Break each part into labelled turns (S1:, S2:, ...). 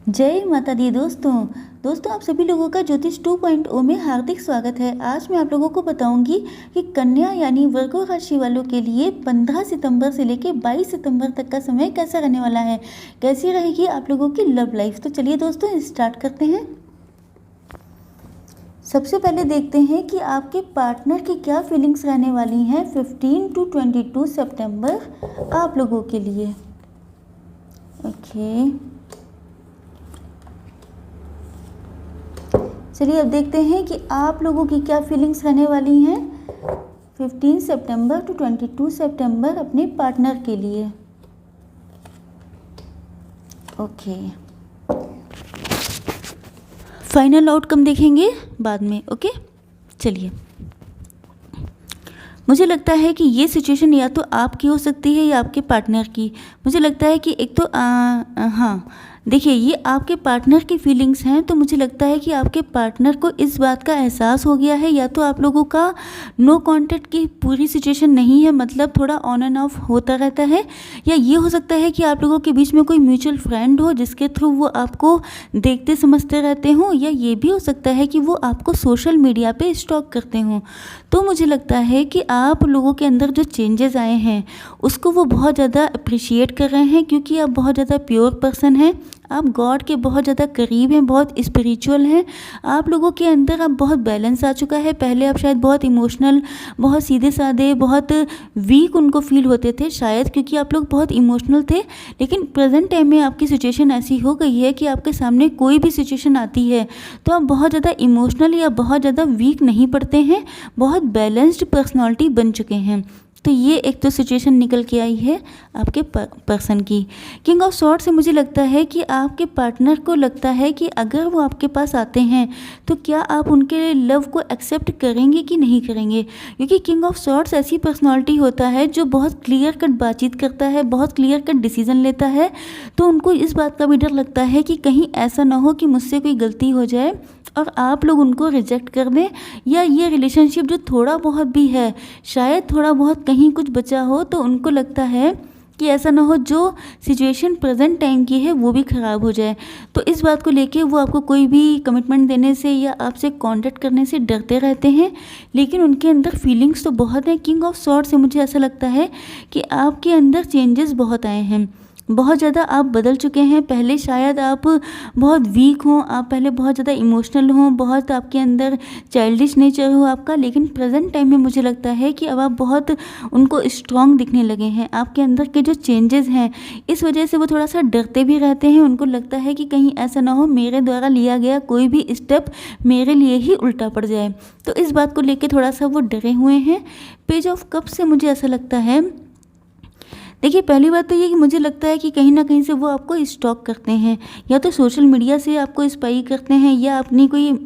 S1: जय माता दी दोस्तों आप सभी लोगों का ज्योतिष 2.0 में हार्दिक स्वागत है। आज मैं आप लोगों को बताऊंगी कि कन्या यानी वर्गो राशि वालों के लिए 15 सितंबर से लेकर 22 सितंबर तक का समय कैसा रहने वाला है, कैसी रहेगी आप लोगों की लव लाइफ। तो चलिए दोस्तों स्टार्ट करते हैं। सबसे पहले देखते हैं कि आपके पार्टनर की क्या फीलिंग्स रहने वाली हैं 15 to 22 सितंबर आप लोगों के लिए। ओके, चलिए अब देखते हैं कि आप लोगों की क्या फीलिंग्स रहने वाली हैं 15 सितंबर टू 22 सितंबर अपने पार्टनर के लिए। ओके, फाइनल आउटकम देखेंगे बाद में। ओके, चलिए। मुझे लगता है कि ये सिचुएशन या तो आपकी हो सकती है या आपके पार्टनर की। मुझे लगता है कि एक तो हाँ देखिए, ये आपके पार्टनर की फीलिंग्स हैं, तो मुझे लगता है कि आपके पार्टनर को इस बात का एहसास हो गया है, या तो आप लोगों का नो कांटेक्ट की पूरी सिचुएशन नहीं है, मतलब थोड़ा ऑन एंड ऑफ होता रहता है, या ये हो सकता है कि आप लोगों के बीच में कोई म्यूचुअल फ्रेंड हो जिसके थ्रू वो आपको देखते समझते रहते हों, या ये भी हो सकता है कि वो आपको सोशल मीडिया पे स्टॉक करते हों। तो मुझे लगता है कि आप लोगों के अंदर जो चेंजेस आए हैं उसको वो बहुत ज़्यादा अप्रिशिएट कर रहे हैं, क्योंकि आप बहुत ज़्यादा प्योर पर्सन हैं, आप गॉड के बहुत ज़्यादा करीब हैं, बहुत स्पिरिचुअल हैं। आप लोगों के अंदर अब बहुत बैलेंस आ चुका है। पहले आप शायद बहुत इमोशनल, बहुत सीधे साधे, बहुत वीक उनको फील होते थे शायद, क्योंकि आप लोग बहुत इमोशनल थे। लेकिन प्रेजेंट टाइम में आपकी सिचुएशन ऐसी हो गई है कि आपके सामने कोई भी सिचुएशन आती है तो आप बहुत ज़्यादा इमोशनल या बहुत ज़्यादा वीक नहीं पड़ते हैं, बहुत बैलेंस्ड पर्सनालिटी बन चुके हैं। तो ये एक तो सिचुएशन निकल के आई है आपके पर्सन की। किंग ऑफ सॉर्ड से मुझे लगता है कि आपके पार्टनर को लगता है कि अगर वो आपके पास आते हैं तो क्या आप उनके लव को एक्सेप्ट करेंगे कि नहीं करेंगे, क्योंकि किंग ऑफ सॉर्ड्स ऐसी पर्सनालिटी होता है जो बहुत क्लियर कट बातचीत करता है, बहुत क्लियर कट डिसीजन लेता है। तो उनको इस बात का भी डर लगता है कि कहीं ऐसा ना हो कि मुझसे कोई गलती हो जाए और आप लोग उनको रिजेक्ट कर दें, या ये रिलेशनशिप जो थोड़ा बहुत भी है शायद थोड़ा बहुत कहीं कुछ बचा हो, तो उनको लगता है कि ऐसा ना हो जो सिचुएशन प्रेजेंट टाइम की है वो भी ख़राब हो जाए। तो इस बात को लेके वो आपको कोई भी कमिटमेंट देने से या आपसे कांटेक्ट करने से डरते रहते हैं, लेकिन उनके अंदर फीलिंग्स तो बहुत हैं। किंग ऑफ सॉर्ड से मुझे ऐसा लगता है कि आपके अंदर चेंजेस बहुत आए हैं, बहुत ज़्यादा आप बदल चुके हैं। पहले शायद आप बहुत वीक हों, आप पहले बहुत ज़्यादा इमोशनल हों, बहुत आपके अंदर चाइल्डिश नेचर हो आपका, लेकिन प्रेजेंट टाइम में मुझे लगता है कि अब आप बहुत उनको स्ट्रॉन्ग दिखने लगे हैं। आपके अंदर के जो चेंजेस हैं इस वजह से वो थोड़ा सा डरते भी रहते हैं। उनको लगता है कि कहीं ऐसा ना हो मेरे द्वारा लिया गया कोई भी स्टेप मेरे लिए ही उल्टा पड़ जाए, तो इस बात को लेकर थोड़ा सा वो डरे हुए हैं। पेज ऑफ कप से मुझे ऐसा लगता है, देखिए पहली बात तो ये कि मुझे लगता है कि कहीं ना कहीं से वो आपको स्टॉक करते हैं, या तो सोशल मीडिया से आपको स्पाई करते हैं, या अपनी कोई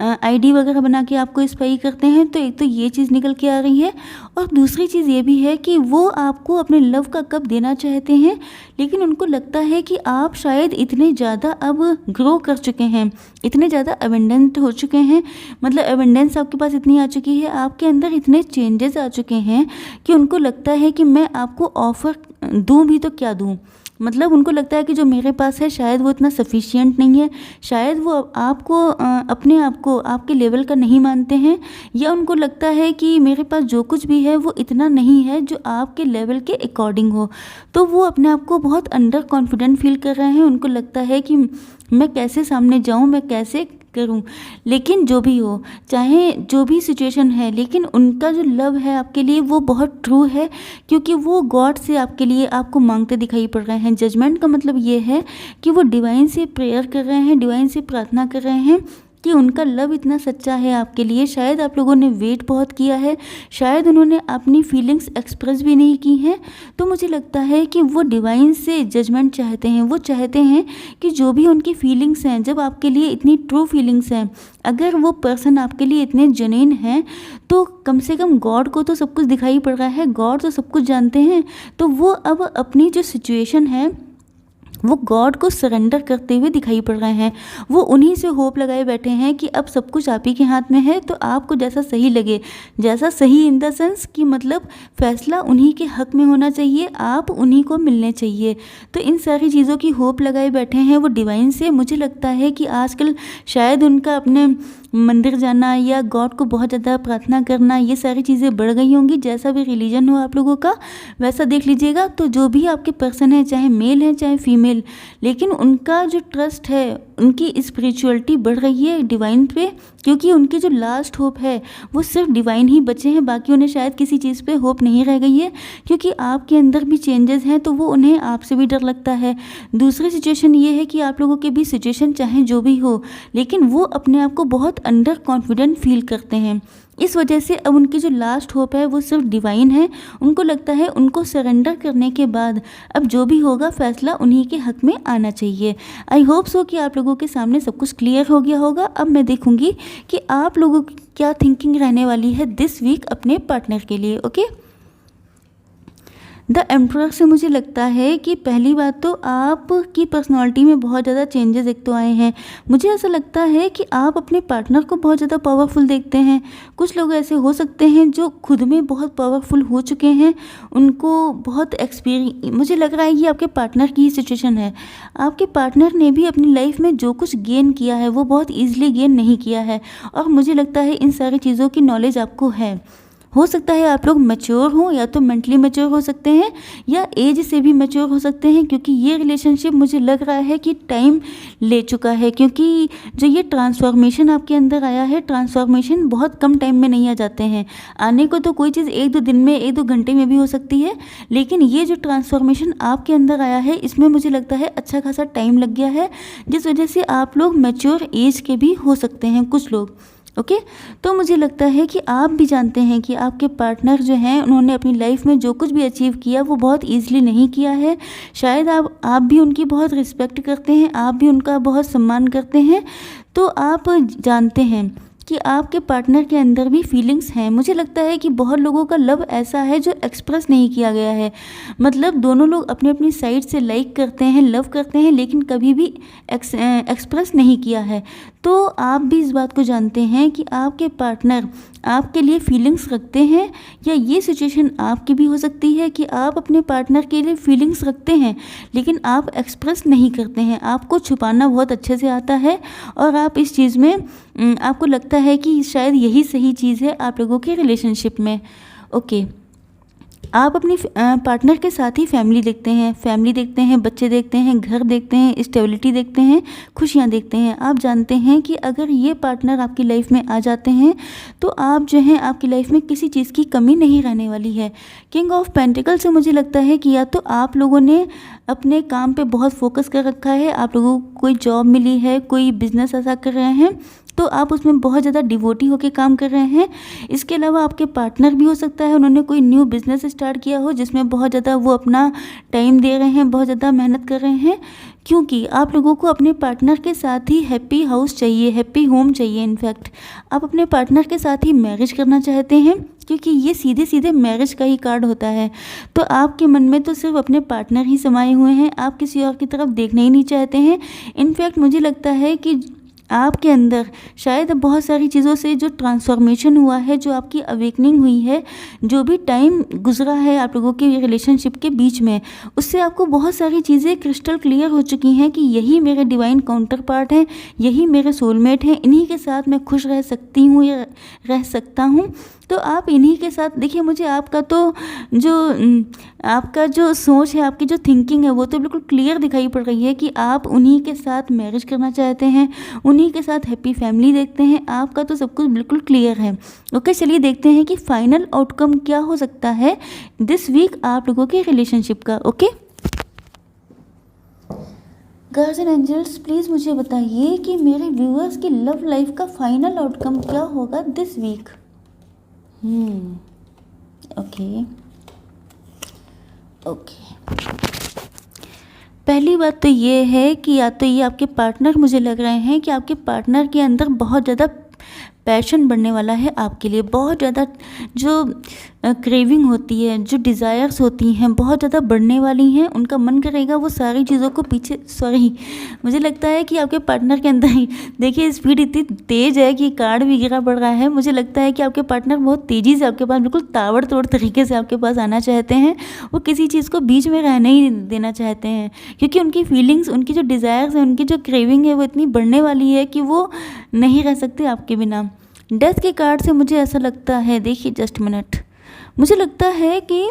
S1: आईडी वगैरह बना के आपको स्पाई करते हैं। तो एक तो ये चीज़ निकल के आ रही है, और दूसरी चीज़ ये भी है कि वो आपको अपने लव का कप देना चाहते हैं, लेकिन उनको लगता है कि आप शायद इतने ज़्यादा अब ग्रो कर चुके हैं, इतने ज़्यादा एबंडेंट हो चुके हैं, मतलब एबंडेंस आपके पास इतनी आ चुकी है, आपके अंदर इतने चेंजेस आ चुके हैं कि उनको लगता है कि मैं आपको ऑफ़र दूँ भी तो क्या दूँ। मतलब उनको लगता है कि जो मेरे पास है शायद वो इतना सफिशिएंट नहीं है, शायद वो आपको अपने आप को आपके लेवल का नहीं मानते हैं, या उनको लगता है कि मेरे पास जो कुछ भी है वो इतना नहीं है जो आपके लेवल के अकॉर्डिंग हो। तो वो अपने आप को बहुत अंडर कॉन्फिडेंट फील कर रहे हैं। उनको लगता है कि मैं कैसे सामने जाऊँ, मैं कैसे करूं। लेकिन जो भी हो, चाहे जो भी सिचुएशन है, लेकिन उनका जो लव है आपके लिए वो बहुत ट्रू है, क्योंकि वो गॉड से आपके लिए आपको मांगते दिखाई पड़ रहे हैं। जजमेंट का मतलब ये है कि वो डिवाइन से प्रेयर कर रहे हैं, डिवाइन से प्रार्थना कर रहे हैं कि उनका लव इतना सच्चा है आपके लिए। शायद आप लोगों ने वेट बहुत किया है, शायद उन्होंने अपनी फीलिंग्स एक्सप्रेस भी नहीं की हैं। तो मुझे लगता है कि वो डिवाइन से जजमेंट चाहते हैं, वो चाहते हैं कि जो भी उनकी फीलिंग्स हैं, जब आपके लिए इतनी ट्रू फीलिंग्स हैं, अगर वो पर्सन आपके लिए इतने जेन्युइन हैं, तो कम से कम गॉड को तो सब कुछ दिखाई पड़ रहा है, गॉड तो सब कुछ जानते हैं। तो वो अब अपनी जो सिचुएशन है वो गॉड को सरेंडर करते हुए दिखाई पड़ रहे हैं। वो उन्हीं से होप लगाए बैठे हैं कि अब सब कुछ आप ही के हाथ में है, तो आपको जैसा सही लगे, जैसा सही इन द सेंस कि मतलब फैसला उन्हीं के हक में होना चाहिए, आप उन्हीं को मिलने चाहिए। तो इन सारी चीज़ों की होप लगाए बैठे हैं वो डिवाइन से। मुझे लगता है कि आजकल शायद उनका अपने मंदिर जाना या गॉड को बहुत ज़्यादा प्रार्थना करना, ये सारी चीज़ें बढ़ गई होंगी। जैसा भी रिलीजन हो आप लोगों का वैसा देख लीजिएगा। तो जो भी आपके पर्सन है, चाहे मेल है चाहे फीमेल, लेकिन उनका जो ट्रस्ट है, उनकी स्पिरिचुअलिटी बढ़ रही है डिवाइन पे, क्योंकि उनकी जो लास्ट होप है वो सिर्फ डिवाइन ही बचे हैं। बाकी उन्हें शायद किसी चीज़ पे होप नहीं रह गई है, क्योंकि आपके अंदर भी चेंजेस हैं, तो वो उन्हें आपसे भी डर लगता है। दूसरी सिचुएशन ये है कि आप लोगों के भी सिचुएशन चाहे जो भी हो, लेकिन वो अपने आप को बहुत अंडर कॉन्फिडेंट फील करते हैं। इस वजह से अब उनकी जो लास्ट होप है वो सिर्फ डिवाइन है। उनको लगता है उनको सरेंडर करने के बाद अब जो भी होगा फैसला उन्हीं के हक में आना चाहिए। आई होप सो कि आप लोगों के सामने सब कुछ क्लियर हो गया होगा। अब मैं देखूंगी कि आप लोगों की क्या थिंकिंग रहने वाली है दिस वीक अपने पार्टनर के लिए। ओके, द एम्परर से मुझे लगता है कि पहली बात तो आपकी पर्सनालिटी में बहुत ज़्यादा चेंजेस एक तो आए हैं। मुझे ऐसा लगता है कि आप अपने पार्टनर को बहुत ज़्यादा पावरफुल देखते हैं। कुछ लोग ऐसे हो सकते हैं जो खुद में बहुत पावरफुल हो चुके हैं, उनको बहुत मुझे लग रहा है ये आपके पार्टनर की ही सिचुएशन है। आपके पार्टनर ने भी अपनी लाइफ में जो कुछ गेन किया है वो बहुत ईजिली गेन नहीं किया है, और मुझे लगता है इन सारी चीज़ों की नॉलेज आपको है। हो सकता है आप लोग मैच्योर हों, या तो मेंटली मैच्योर हो सकते हैं या एज से भी मैच्योर हो सकते हैं, क्योंकि ये रिलेशनशिप मुझे लग रहा है कि टाइम ले चुका है। क्योंकि जो ये ट्रांसफॉर्मेशन आपके अंदर आया है, ट्रांसफॉर्मेशन बहुत कम टाइम में नहीं आ जाते हैं। आने को तो कोई चीज़ 1-2 दिन में, 1-2 घंटे में भी हो सकती है, लेकिन ये जो ट्रांसफॉर्मेशन आपके अंदर आया है इसमें मुझे लगता है अच्छा खासा टाइम लग गया है, जिस वजह से आप लोग मैच्योर एज के भी हो सकते हैं कुछ लोग। ओके, तो मुझे लगता है कि आप भी जानते हैं कि आपके पार्टनर जो हैं उन्होंने अपनी लाइफ में जो कुछ भी अचीव किया वो बहुत ईजिली नहीं किया है। शायद आप भी उनकी बहुत रिस्पेक्ट करते हैं, आप भी उनका बहुत सम्मान करते हैं, तो आप जानते हैं कि आपके पार्टनर के अंदर भी फीलिंग्स हैं। मुझे लगता है कि बहुत लोगों का लव ऐसा है जो एक्सप्रेस नहीं किया गया है। मतलब दोनों लोग अपनी अपनी साइड से लाइक करते हैं, लव करते हैं, लेकिन कभी भी एक्सप्रेस नहीं किया है। तो आप भी इस बात को जानते हैं कि आपके पार्टनर आपके लिए फीलिंग्स रखते हैं, या ये सिचुएशन आपकी भी हो सकती है कि आप अपने पार्टनर के लिए फीलिंग्स रखते हैं लेकिन आप एक्सप्रेस नहीं करते हैं। आपको छुपाना बहुत अच्छे से आता है, और आप इस चीज़ में आपको लगता है कि शायद यही सही चीज़ है आप लोगों के रिलेशनशिप में। ओके, आप अपनी पार्टनर के साथ ही फैमिली देखते हैं, बच्चे देखते हैं, घर देखते हैं, स्टेबिलिटी देखते हैं, खुशियाँ देखते हैं। आप जानते हैं कि अगर ये पार्टनर आपकी लाइफ में आ जाते हैं तो आप जो हैं आपकी लाइफ में किसी चीज़ की कमी नहीं रहने वाली है। किंग ऑफ पेंटिकल से मुझे लगता है कि या तो आप लोगों ने अपने काम पे बहुत फोकस कर रखा है, आप लोगों को कोई जॉब मिली है, कोई बिजनेस ऐसा कर रहे हैं तो आप उसमें बहुत ज़्यादा डिवोटी होकर काम कर रहे हैं। इसके अलावा आपके पार्टनर भी हो सकता है उन्होंने कोई न्यू बिज़नेस स्टार्ट किया हो जिसमें बहुत ज़्यादा वो अपना टाइम दे रहे हैं, बहुत ज़्यादा मेहनत कर रहे हैं, क्योंकि आप लोगों को अपने पार्टनर के साथ ही हैप्पी हाउस चाहिए, हैप्पी होम चाहिए। इनफैक्ट आप अपने पार्टनर के साथ ही मैरिज करना चाहते हैं, क्योंकि ये सीधे सीधे मैरिज का ही कार्ड होता है। तो आपके मन में तो सिर्फ अपने पार्टनर ही समाये हुए हैं, आप किसी और की तरफ देखना ही नहीं चाहते हैं। इनफैक्ट मुझे लगता है कि आपके अंदर शायद बहुत सारी चीज़ों से जो ट्रांसफॉर्मेशन हुआ है, जो आपकी अवेकनिंग हुई है, जो भी टाइम गुजरा है आप लोगों के रिलेशनशिप के बीच में, उससे आपको बहुत सारी चीज़ें क्रिस्टल क्लियर हो चुकी हैं कि यही मेरे डिवाइन काउंटर पार्ट हैं, यही मेरे सोलमेट हैं, इन्हीं के साथ मैं खुश रह सकती हूँ या रह सकता हूँ। तो आप इन्हीं के साथ देखिए, मुझे आपका जो सोच है, आपकी जो थिंकिंग है वो तो बिल्कुल क्लियर दिखाई पड़ रही है कि आप उन्हीं के साथ मैरिज करना चाहते हैं, उन्हीं के साथ हैप्पी फैमिली देखते हैं। आपका तो सब कुछ बिल्कुल क्लियर है। ओके, चलिए देखते हैं कि फाइनल आउटकम क्या हो सकता है दिस वीक आप लोगों के रिलेशनशिप का। ओके, गार्जियन एंजल्स प्लीज़ मुझे बताइए कि मेरे व्यूअर्स की लव लाइफ का फाइनल आउटकम क्या होगा दिस वीक। ओके, पहली बात तो ये है कि या तो ये आपके पार्टनर, मुझे लग रहे हैं कि आपके पार्टनर के अंदर बहुत ज़्यादा पैशन बढ़ने वाला है आपके लिए, बहुत ज़्यादा जो क्रेविंग होती है, जो डिज़ायर्स होती हैं बहुत ज़्यादा बढ़ने वाली हैं, उनका मन करेगा वो सारी चीज़ों को पीछे मुझे लगता है कि आपके पार्टनर के अंदर ही देखिए स्पीड इतनी तेज़ है कि कार्ड भी गिरा पड़ रहा है। मुझे लगता है कि आपके पार्टनर बहुत तेज़ी से आपके पास बिल्कुल ताबड़तोड़ तरीके से आपके पास आना चाहते हैं। वो किसी चीज़ को बीच में रहने ही देना चाहते हैं, क्योंकि उनकी फीलिंग्स, उनकी जो डिज़ायर्स है, उनकी जो क्रेविंग है वो इतनी बढ़ने वाली है कि वो नहीं रह सकते आपके बिना। डेथ के कार्ड से मुझे ऐसा लगता है, देखिए जस्ट मिनट, मुझे लगता है कि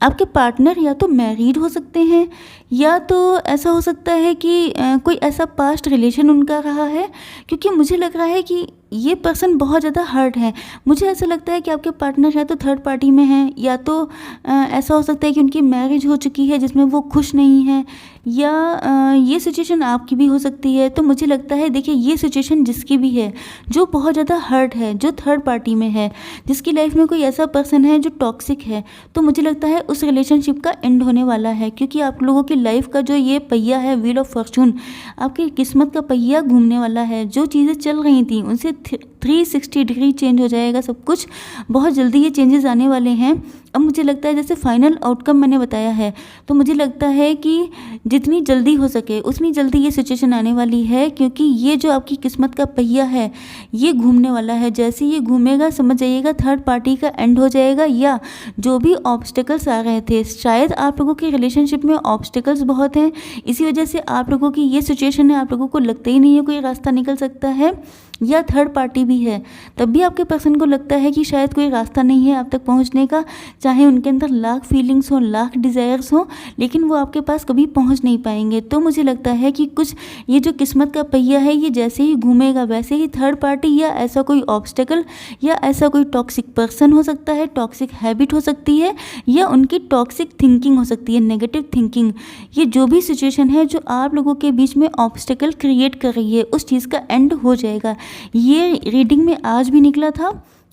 S1: आपके पार्टनर या तो मैरिड हो सकते हैं, या तो ऐसा हो सकता है कि कोई ऐसा पास्ट रिलेशन उनका रहा है, क्योंकि मुझे लग रहा है कि ये पर्सन बहुत ज़्यादा हर्ट है। मुझे ऐसा लगता है कि आपके पार्टनर या तो थर्ड पार्टी में हैं, या तो ऐसा हो सकता है कि उनकी मैरिज हो चुकी है जिसमें वो खुश नहीं है, या ये सिचुएशन आपकी भी हो सकती है। तो मुझे लगता है देखिए ये सिचुएशन जिसकी भी है, जो बहुत ज़्यादा हर्ट है, जो थर्ड पार्टी में है, जिसकी लाइफ में कोई ऐसा पर्सन है जो टॉक्सिक है, तो मुझे लगता है उस रिलेशनशिप का एंड होने वाला है। क्योंकि आप लोगों की लाइफ का जो ये पहिया है, व्हील ऑफ फॉर्चून, आपकी किस्मत का पहिया घूमने वाला है। जो चीज़ें चल रही थी उनसे 360 डिग्री चेंज हो जाएगा सब कुछ। बहुत जल्दी ये चेंजेस आने वाले हैं। अब मुझे लगता है जैसे फाइनल आउटकम मैंने बताया है, तो मुझे लगता है कि जितनी जल्दी हो सके उतनी जल्दी ये सिचुएशन आने वाली है, क्योंकि ये जो आपकी किस्मत का पहिया है ये घूमने वाला है। जैसे ये घूमेगा समझ जाइएगा थर्ड पार्टी का एंड हो जाएगा, या जो भी ऑब्स्टिकल्स आ रहे थे, शायद आप लोगों के रिलेशनशिप में ऑब्स्टिकल्स बहुत हैं, इसी वजह से आप लोगों की ये सिचुएशन है, आप लोगों को लगता ही नहीं है कोई रास्ता निकल सकता है, या थर्ड पार्टी भी है तब भी आपके पर्सन को लगता है कि शायद कोई रास्ता नहीं है आप तक पहुंचने का। चाहे उनके अंदर लाख फीलिंग्स हो, लाख डिज़ायर्स हो, लेकिन वो आपके पास कभी पहुंच नहीं पाएंगे। तो मुझे लगता है कि कुछ ये जो किस्मत का पहिया है ये जैसे ही घूमेगा वैसे ही थर्ड पार्टी या ऐसा कोई ऑब्स्टेकल या ऐसा कोई टॉक्सिक पर्सन हो सकता है, टॉक्सिक हैबिट हो सकती है, या उनकी टॉक्सिक थिंकिंग हो सकती है, नेगेटिव थिंकिंग। ये जो भी सिचुएशन है जो आप लोगों के बीच में ऑब्स्टेकल क्रिएट कर रही है, उस चीज़ का एंड हो जाएगा। ये रीडिंग में आज भी निकला था,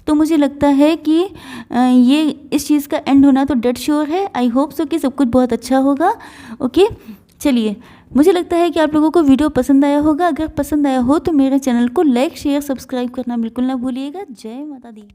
S1: तो मुझे लगता है कि ये इस चीज़ का एंड होना तो डेड श्योर है। आई होप सो कि सब कुछ बहुत अच्छा होगा। ओके, चलिए, मुझे लगता है कि आप लोगों को वीडियो पसंद आया होगा। अगर पसंद आया हो तो मेरे चैनल को लाइक, शेयर, सब्सक्राइब करना बिल्कुल ना भूलिएगा। जय माता दी।